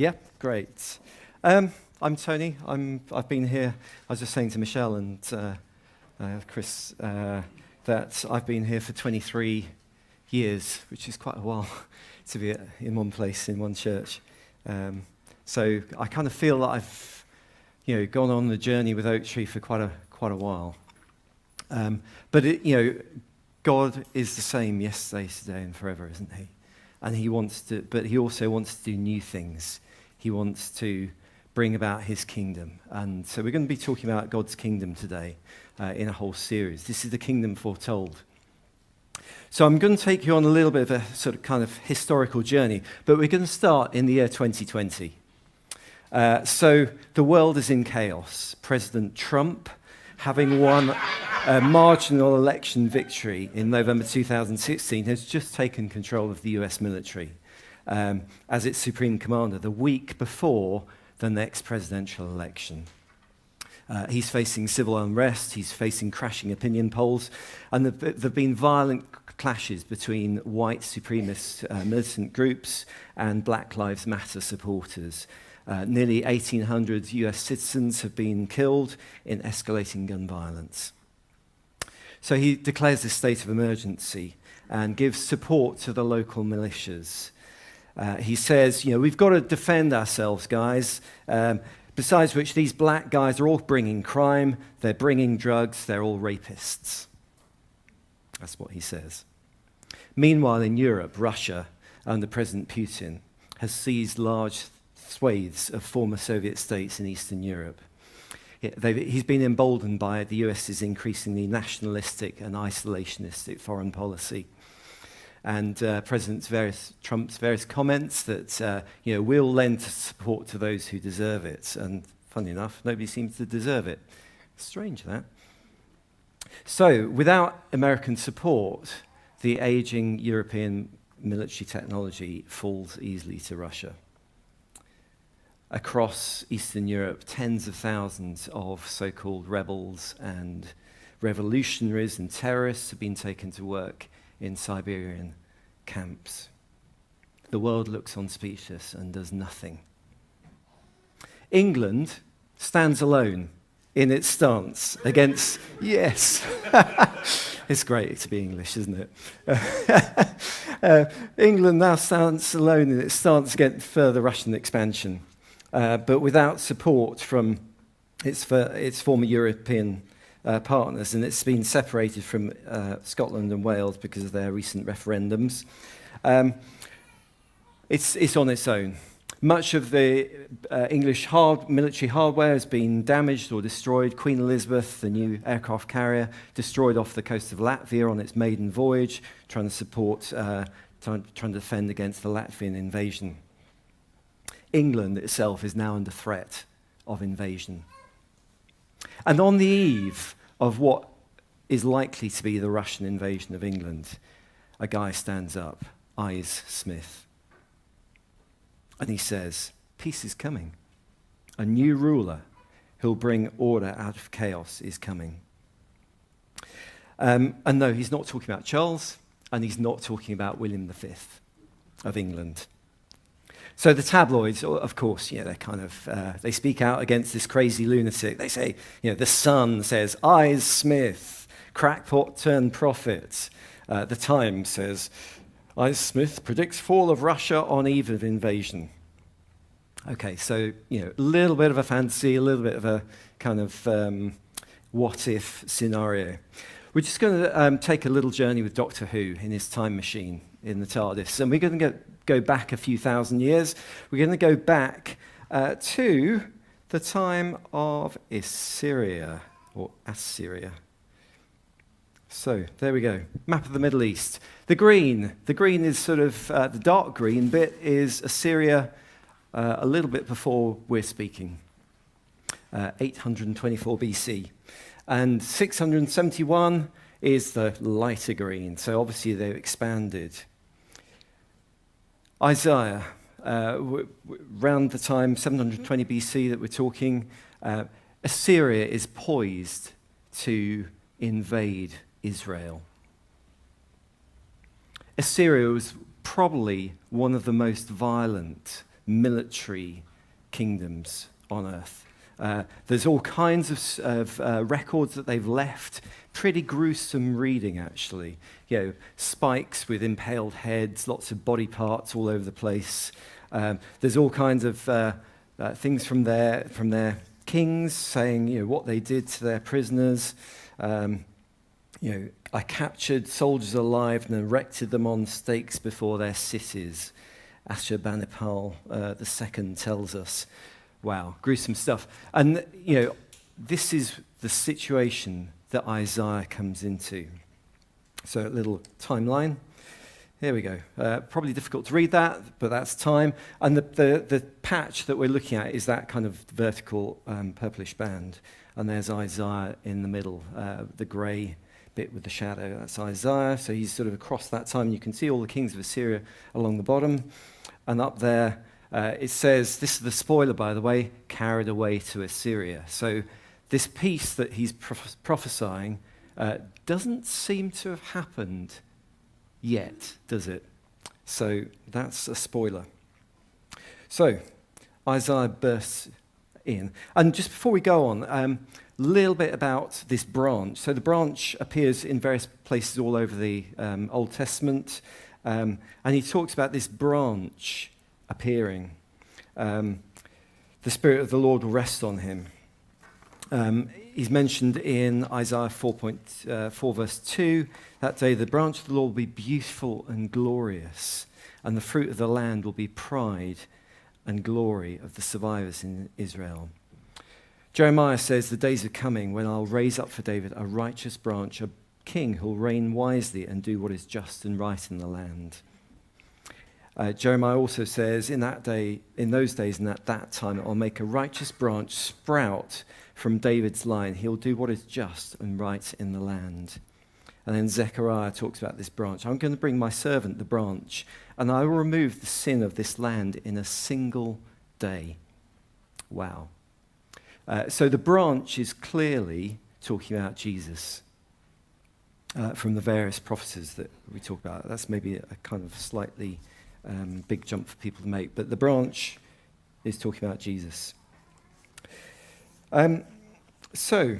Yeah, great. I'm Tony. I've been here. I was just saying to Michelle and Chris that I've been here for 23 years, which is quite a while to be in one place, in one church. So I kind of feel that I've, gone on the journey with Oak Tree for quite a while. But God is the same yesterday, today, and forever, isn't He? And He wants to, but He also wants to do new things. He wants to bring about His kingdom. And so we're going to be talking about God's kingdom today in a whole series. This is the kingdom foretold. So I'm going to take you on a little bit of a sort of kind of historical journey, but we're going to start in the year 2020. So the world is in chaos. President Trump, having won a marginal election victory in November 2016, has just taken control of the US military as its supreme commander the week before the next presidential election. He's facing civil unrest, he's facing crashing opinion polls, and there have been violent clashes between white supremacist militant groups and Black Lives Matter supporters. Nearly 1,800 US citizens have been killed in escalating gun violence. So he declares this state of emergency and gives support to the local militias. He says, we've got to defend ourselves, guys. Besides which, these black guys are all bringing crime, they're bringing drugs, they're all rapists. That's what he says. Meanwhile, in Europe, Russia, under President Putin, has seized large swathes of former Soviet states in Eastern Europe. He's been emboldened by the US's increasingly nationalistic and isolationistic foreign policy. And President Trump's various comments that, we'll lend support to those who deserve it. And funny enough, nobody seems to deserve it. Strange, that. So, without American support, the aging European military technology falls easily to Russia. Across Eastern Europe, tens of thousands of so-called rebels and revolutionaries and terrorists have been taken to work in Siberian camps. The world looks on speechless and does nothing. England stands alone in its stance against, yes, it's great to be English, isn't it? England now stands alone in its stance against further Russian expansion, but without support from its former European partners, and it's been separated from Scotland and Wales because of their recent referendums. It's on its own. Much of the English military hardware has been damaged or destroyed. Queen Elizabeth, the new aircraft carrier, destroyed off the coast of Latvia on its maiden voyage, trying to defend against the Latvian invasion. England itself is now under threat of invasion. And on the eve of what is likely to be the Russian invasion of England, a guy stands up, Ives Smith, and he says, peace is coming. A new ruler who'll bring order out of chaos is coming. And no, he's not talking about Charles, and he's not talking about William V of England. So the tabloids, of course, they're kind of, they speak out against this crazy lunatic. They say, the Sun says, Ives Smith, crackpot turned prophet. The Times says, Ives Smith predicts fall of Russia on eve of invasion. Okay, so, a little bit of a fantasy, a little bit of a kind of what-if scenario. We're just going to take a little journey with Doctor Who in his time machine in the TARDIS, and we're going to go back a few thousand years. We're going to go back to the time of Assyria, or Assyria. So, there we go. Map of the Middle East. The green is sort of, the dark green bit is Assyria a little bit before we're speaking, 824 BC. And 671 is the lighter green, so obviously they've expanded. Isaiah, around the time 720 BC that we're talking, Assyria is poised to invade Israel. Assyria was probably one of the most violent military kingdoms on earth. There's all kinds of records that they've left. Pretty gruesome reading, actually. Spikes with impaled heads, lots of body parts all over the place. There's all kinds of things from their kings saying, what they did to their prisoners. I captured soldiers alive and erected them on stakes before their cities. Ashurbanipal II tells us. Wow, gruesome stuff. And, this is the situation that Isaiah comes into. So a little timeline. Here we go. Probably difficult to read that, but that's time. And the patch that we're looking at is that kind of vertical purplish band. And there's Isaiah in the middle, the grey bit with the shadow. That's Isaiah. So he's sort of across that time. You can see all the kings of Assyria along the bottom. And up there, it says, this is the spoiler, by the way, carried away to Assyria. So this piece that he's prophesying doesn't seem to have happened yet, does it? So that's a spoiler. So Isaiah bursts in. And just before we go on, a little bit about this branch. So the branch appears in various places all over the Old Testament. And he talks about this branch appearing. The Spirit of the Lord will rest on him. He's mentioned in Isaiah 4 verse 2, that day the branch of the Lord will be beautiful and glorious, and the fruit of the land will be pride and glory of the survivors in Israel. Jeremiah says, the days are coming when I'll raise up for David a righteous branch, a king who'll reign wisely and do what is just and right in the land. Jeremiah also says, in those days and at that time, I'll make a righteous branch sprout from David's line. He'll do what is just and right in the land. And then Zechariah talks about this branch. I'm going to bring my servant, the branch, and I will remove the sin of this land in a single day. Wow. So the branch is clearly talking about Jesus from the various prophecies that we talk about. That's maybe a kind of slightly big jump for people to make, but the branch is talking about Jesus. So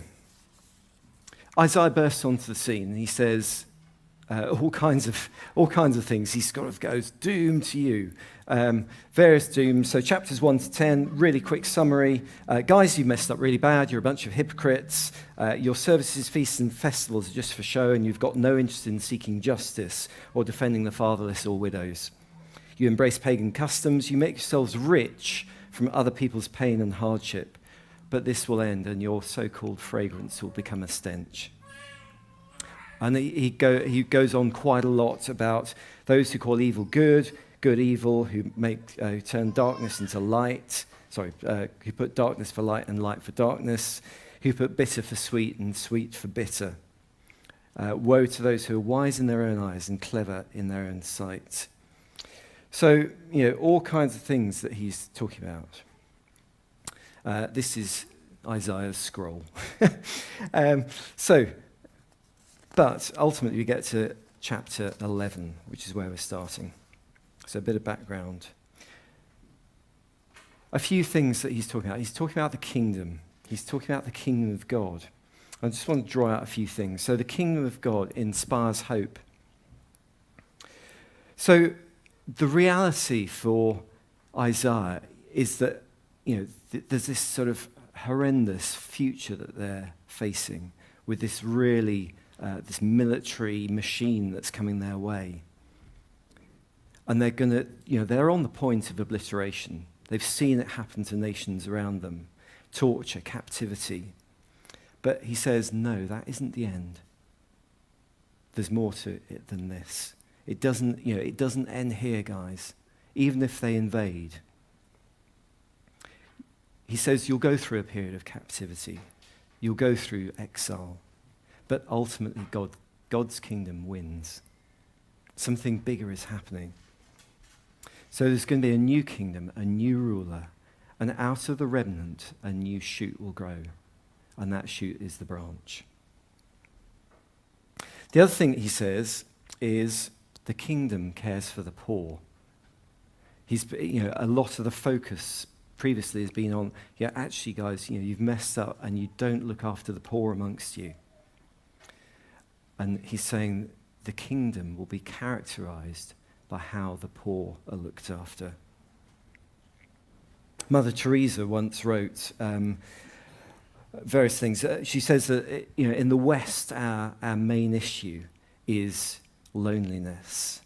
Isaiah bursts onto the scene and he says all kinds of things. He sort of goes, doom to you, various dooms. So chapters 1 to 10, really quick summary. Guys, you messed up really bad. You're a bunch of hypocrites. Your services, feasts and festivals are just for show, and you've got no interest in seeking justice or defending the fatherless or widows. You embrace pagan customs. You make yourselves rich from other people's pain and hardship. But this will end, and your so-called fragrance will become a stench. And he goes on quite a lot about those who call evil good, good evil, who turn darkness into light. Who put darkness for light and light for darkness. Who put bitter for sweet and sweet for bitter. Woe to those who are wise in their own eyes and clever in their own sight. So, all kinds of things that he's talking about. This is Isaiah's scroll. But ultimately we get to chapter 11, which is where we're starting. So a bit of background. A few things that he's talking about. He's talking about the kingdom. He's talking about the kingdom of God. I just want to draw out a few things. So the kingdom of God inspires hope. So the reality for Isaiah is that there's this sort of horrendous future that they're facing with this really, this military machine that's coming their way. And they're going to, they're on the point of obliteration. They've seen it happen to nations around them. Torture, captivity. But he says, no, that isn't the end. There's more to it than this. It doesn't end here, guys. Even if they invade. He says you'll go through a period of captivity. You'll go through exile. But ultimately, God's kingdom wins. Something bigger is happening. So there's going to be a new kingdom, a new ruler, and out of the remnant, a new shoot will grow. And that shoot is the branch. The other thing he says is the kingdom cares for the poor. A lot of the focus previously has been on, actually, guys, you've messed up and you don't look after the poor amongst you. And he's saying the kingdom will be characterized by how the poor are looked after. Mother Teresa once wrote various things. She says that in the West, our main issue is loneliness.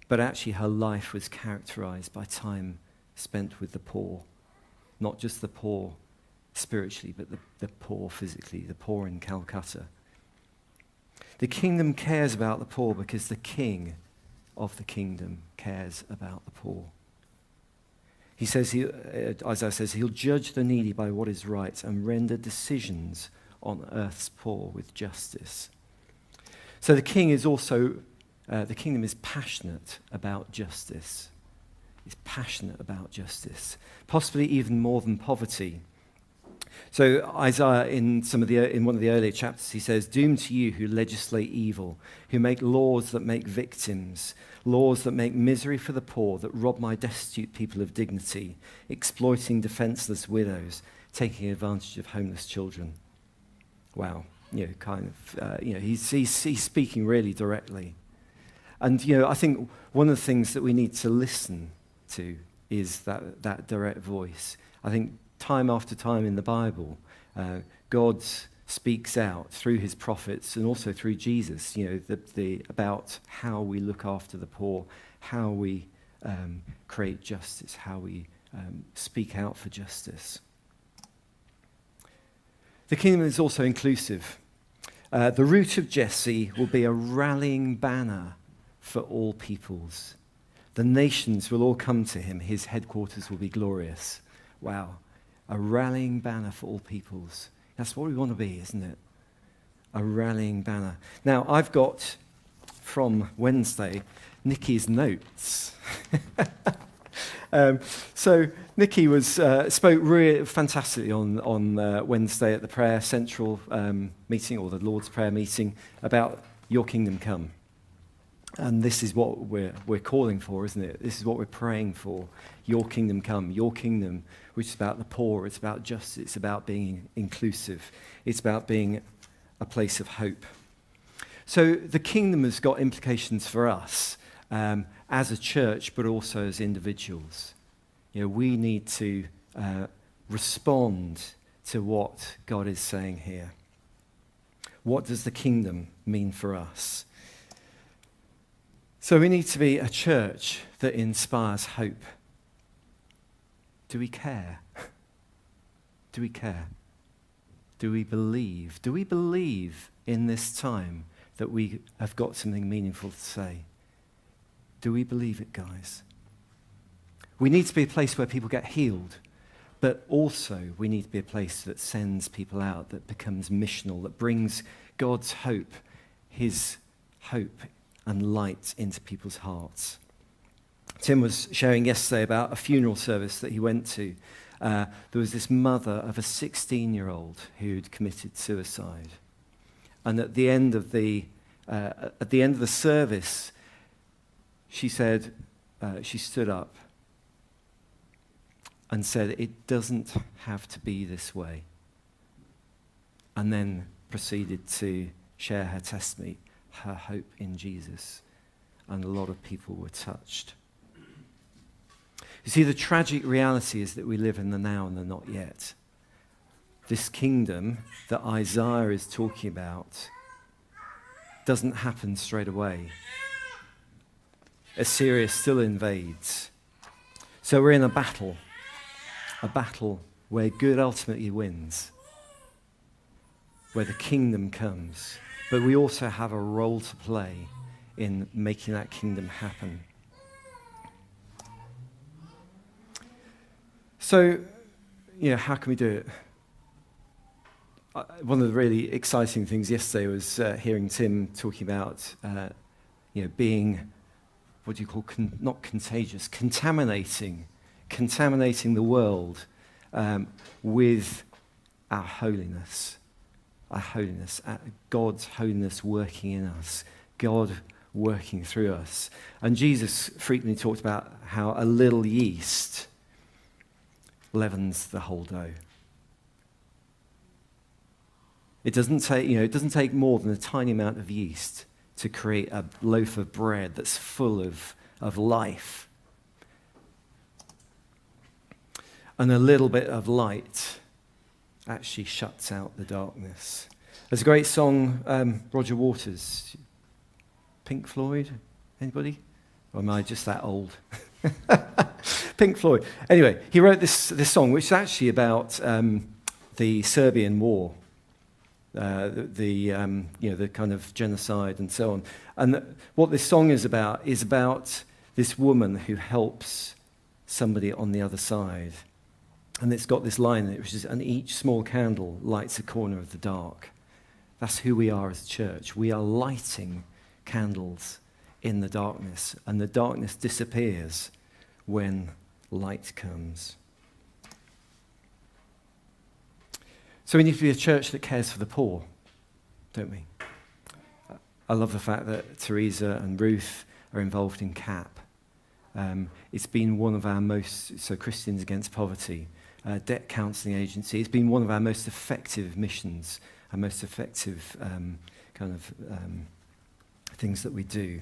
But actually her life was characterized by time spent with the poor. Not just the poor spiritually, but the poor physically, the poor in Calcutta. The kingdom cares about the poor because the king of the kingdom cares about the poor. He says, Isaiah says, he'll judge the needy by what is right and render decisions on earth's poor with justice. So the king is also, the kingdom is passionate about justice. It's passionate about justice, possibly even more than poverty. So Isaiah, in one of the earlier chapters, he says, "Doom to you who legislate evil, who make laws that make victims, laws that make misery for the poor, that rob my destitute people of dignity, exploiting defenseless widows, taking advantage of homeless children." Wow, he's speaking really directly. And, I think one of the things that we need to listen to is that direct voice. I think time after time in the Bible, God speaks out through his prophets and also through Jesus, about how we look after the poor, how we create justice, how we speak out for justice. The kingdom is also inclusive. The root of Jesse will be a rallying banner for all peoples. The nations will all come to him. His headquarters will be glorious. Wow. A rallying banner for all peoples. That's what we want to be, isn't it? A rallying banner. Now, I've got, from Wednesday, Nikki's notes. So Nikki spoke really fantastically on Wednesday at the Prayer Central meeting, or the Lord's Prayer meeting, about your kingdom come. And this is what we're calling for, isn't it? This is what we're praying for. Your kingdom come. Your kingdom, which is about the poor. It's about justice. It's about being inclusive. It's about being a place of hope. So the kingdom has got implications for us as a church, but also as individuals. We need to respond to what God is saying here. What does the kingdom mean for us? So we need to be a church that inspires hope. Do we care? Do we care? Do we believe? Do we believe in this time that we have got something meaningful to say? Do we believe it, guys? We need to be a place where people get healed, but also we need to be a place that sends people out, that becomes missional, that brings God's hope, his hope and light into people's hearts. Tim was sharing yesterday about a funeral service that he went to. There was this mother of a 16-year-old who'd committed suicide. And at the end of the service, she said, she stood up and said, "It doesn't have to be this way." And then proceeded to share her testimony, her hope in Jesus. And a lot of people were touched. You see, the tragic reality is that we live in the now and the not yet. This kingdom that Isaiah is talking about doesn't happen straight away. Assyria still invades. So we're in a battle where good ultimately wins, where the kingdom comes. But we also have a role to play in making that kingdom happen. So, how can we do it? One of the really exciting things yesterday was hearing Tim talking about, being, what do you call, not contagious, contaminating the world with our holiness, God's holiness working in us, God working through us. And Jesus frequently talked about how a little yeast leavens the whole dough. It doesn't take more than a tiny amount of yeast to create a loaf of bread that's full of life. And a little bit of light actually shuts out the darkness. There's a great song, Roger Waters, Pink Floyd, anybody? Or am I just that old? Pink Floyd. Anyway, he wrote this song, which is actually about the Serbian war, the kind of genocide and so on. And what this song is about this woman who helps somebody on the other side. And it's got this line in it, which is, and each small candle lights a corner of the dark. That's who we are as a church. We are lighting candles in the darkness, and the darkness disappears when light comes. So we need to be a church that cares for the poor, don't we? I love the fact that Teresa and Ruth are involved in CAP. It's been one of our Christians Against Poverty, debt counselling agency. It's been one of our most effective missions, our most effective things that we do.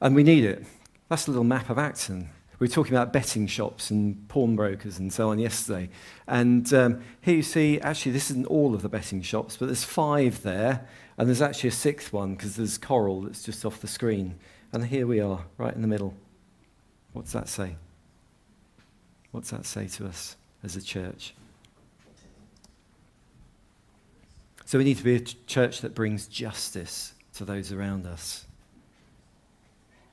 And we need it. That's a little map of Acton. We were talking about betting shops and pawnbrokers and so on yesterday. And here you see, actually, this isn't all of the betting shops, but there's 5 there, and there's actually a 6th one because there's Coral that's just off the screen. And here we are, right in the middle. What's that say? What's that say to us as a church? So we need to be a church that brings justice to those around us.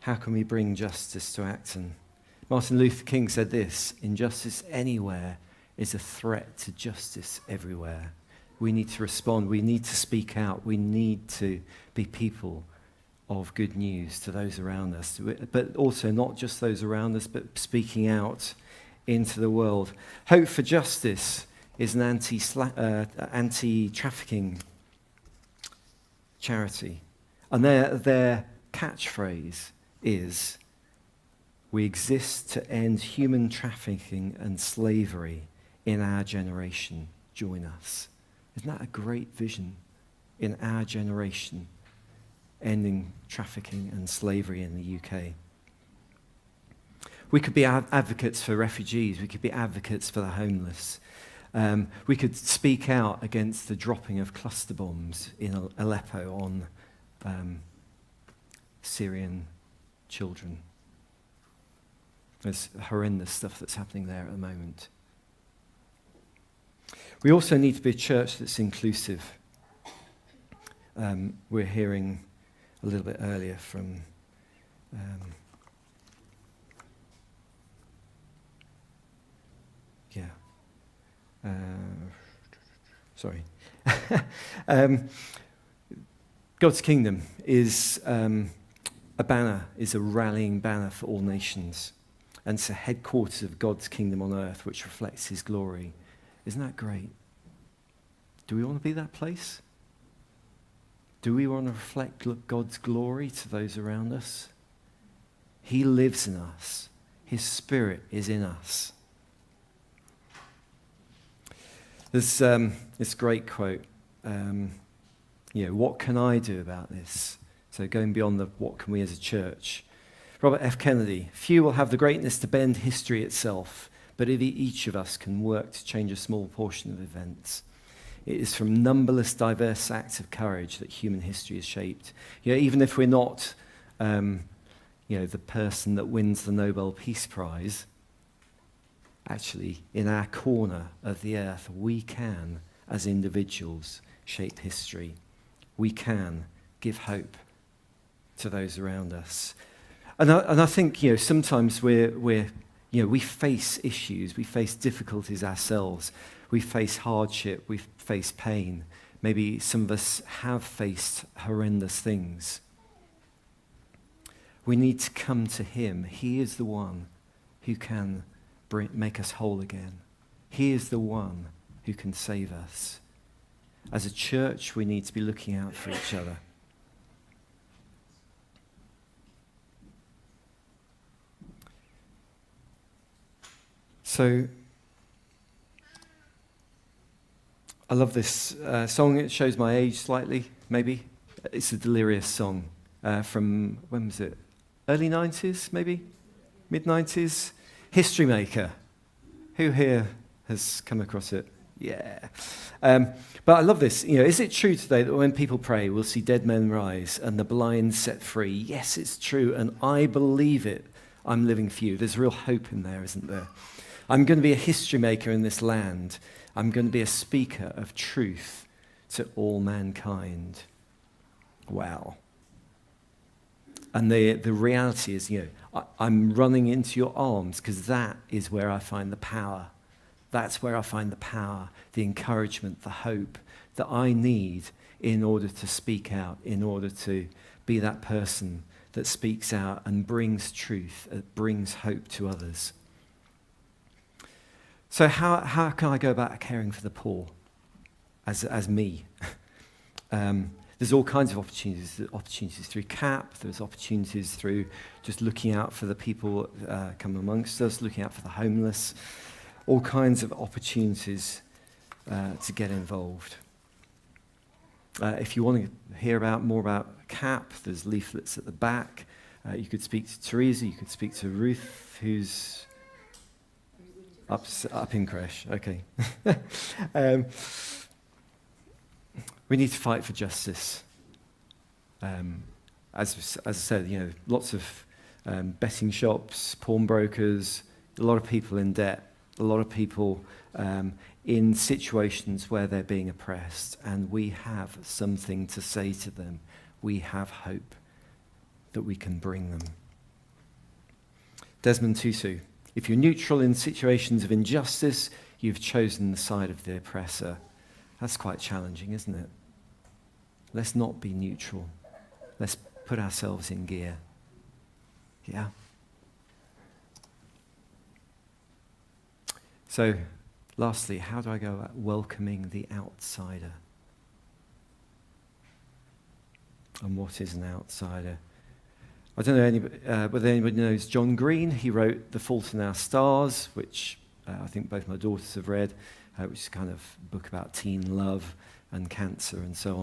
How can we bring justice to Acton? Martin Luther King said this: injustice anywhere is a threat to justice everywhere. We need to respond. We need to speak out. We need to be people of good news to those around us, but also not just those around us, but speaking out into the world. Hope for Justice is an anti-trafficking charity. And their catchphrase is, we exist to end human trafficking and slavery in our generation. Join us. Isn't that a great vision? In our generation, ending trafficking and slavery in the UK. We could be advocates for refugees. We could be advocates for the homeless. We could speak out against the dropping of cluster bombs in Aleppo on Syrian children. There's horrendous stuff that's happening there at the moment. We also need to be a church that's inclusive. We're hearing a little bit earlier from sorry. God's kingdom is a banner, is a rallying banner for all nations. And it's a headquarters of God's kingdom on earth, which reflects his glory. Isn't that great? Do we want to be that place? Do we want to reflect God's glory to those around us? He lives in us. His Spirit is in us. There's this great quote, what can I do about this? So going beyond the what can we as a church. Robert F. Kennedy, few will have the greatness to bend history itself, but each of us can work to change a small portion of events. It is from numberless diverse acts of courage that human history is shaped. Even if we're not the person that wins the Nobel Peace Prize, actually, in our corner of the earth, we can, as individuals, shape history. We can give hope to those around us. And I think, sometimes we face issues, we face difficulties ourselves, we face hardship, we face pain. Maybe some of us have faced horrendous things. We need to come to him. He is the one who can make us whole again. He is the one who can save us. As a church, we need to be looking out for each other. So I love this song. It shows my age slightly, maybe. It's a Delirious song from, when was it? Early 90s, maybe? Mid-90s? History Maker. Who here has come across it? Yeah. But I love this. Is it true today that when people pray, we'll see dead men rise and the blind set free? Yes, it's true, and I believe it. I'm living for you. There's real hope in there, isn't there? I'm going to be a history maker in this land. I'm going to be a speaker of truth to all mankind. Wow. And the reality is, I'm running into your arms because that is where I find the power. That's where I find the power, the encouragement, the hope that I need in order to speak out, in order to be that person that speaks out and brings truth, brings hope to others. So how can I go about caring for the poor as me? There's all kinds of opportunities. There's opportunities through CAP. There's opportunities through just looking out for the people come amongst us, looking out for the homeless. All kinds of opportunities to get involved. If you want to hear more about CAP, there's leaflets at the back. You could speak to Teresa. You could speak to Ruth, who's up in Creche. Okay. We need to fight for justice. As I said, lots of betting shops, pawnbrokers, a lot of people in debt, a lot of people in situations where they're being oppressed, and we have something to say to them. We have hope that we can bring them. Desmond Tutu: if you're neutral in situations of injustice, you've chosen the side of the oppressor. That's quite challenging, isn't it? Let's not be neutral. Let's put ourselves in gear. Yeah? So, lastly, how do I go about welcoming the outsider? And what is an outsider? I don't know whether anybody knows John Green. He wrote The Fault in Our Stars, which I think both my daughters have read, which is kind of a book about teen love and cancer and so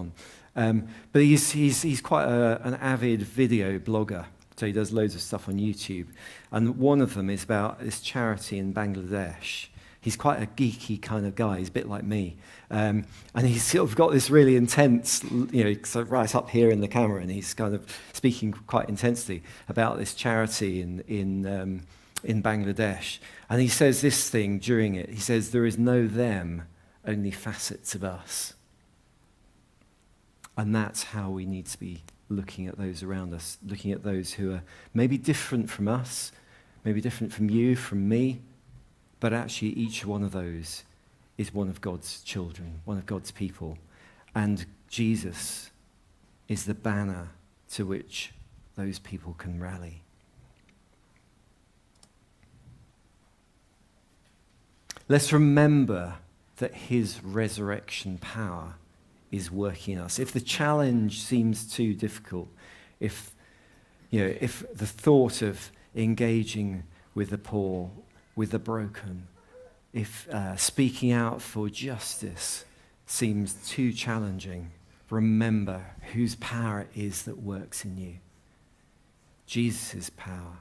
on. But he's quite an avid video blogger, so he does loads of stuff on YouTube. And one of them is about this charity in Bangladesh. He's quite a geeky kind of guy. He's a bit like me. And he's sort of got this really intense, sort of right up here in the camera, and he's kind of speaking quite intensely about this charity in Bangladesh. And he says this thing during it. He says, there is no them, only facets of us. And that's how we need to be looking at those around us, looking at those who are maybe different from us, maybe different from you, from me, but actually each one of those is one of God's children, one of God's people. And Jesus is the banner to which those people can rally. Let's remember that his resurrection power is working in us. If the challenge seems too difficult, if the thought of engaging with the poor, with the broken, if speaking out for justice seems too challenging, remember whose power it is that works in you. Jesus' power.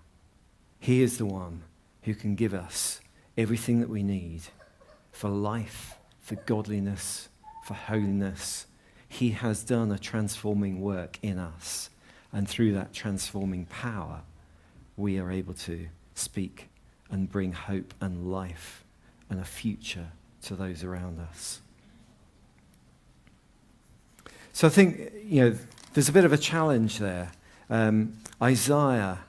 He is the one who can give us everything that we need for life, for godliness, for holiness. He has done a transforming work in us, and through that transforming power, we are able to speak and bring hope and life and a future to those around us. So I think, there's a bit of a challenge there. Isaiah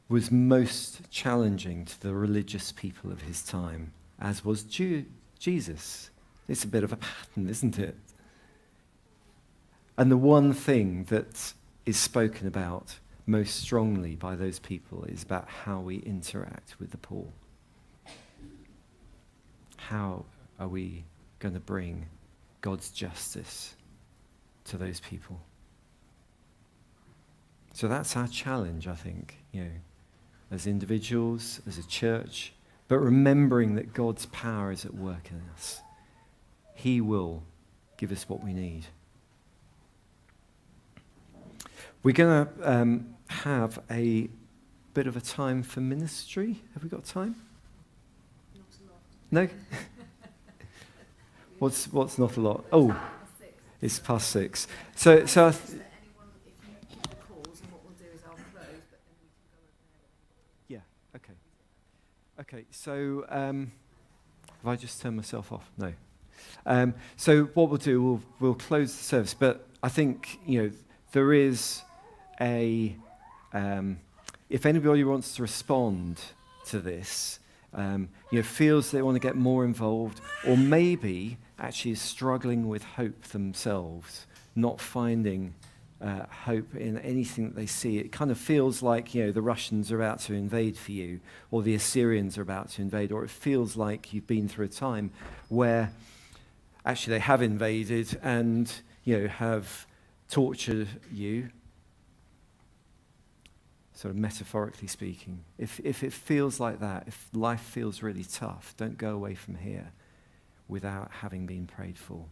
was most challenging to the religious people of his time, as was Jesus. It's a bit of a pattern, isn't it? And the one thing that is spoken about most strongly by those people is about how we interact with the poor. How are we going to bring God's justice to those people? So that's our challenge, I think. as individuals, as a church, but remembering that God's power is at work in us. He will give us what we need. We're going to have a bit of a time for ministry. Have we got time? Not a lot. No? What's not a lot? Oh, it's past 6. So Anyone, if you calls, and what we'll do is I'll close, but then we can go over there. yeah, okay. Okay, so have I just turned myself off? No. So what we'll do, we'll close the service, but I think, there is if anybody wants to respond to this, feels they want to get more involved, or maybe actually is struggling with hope themselves, not finding hope in anything that they see. It kind of feels like, the Russians are about to invade for you, or the Assyrians are about to invade, or it feels like you've been through a time where actually they have invaded and, have tortured you, sort of metaphorically speaking. If it feels like that, if life feels really tough, don't go away from here without having been prayed for.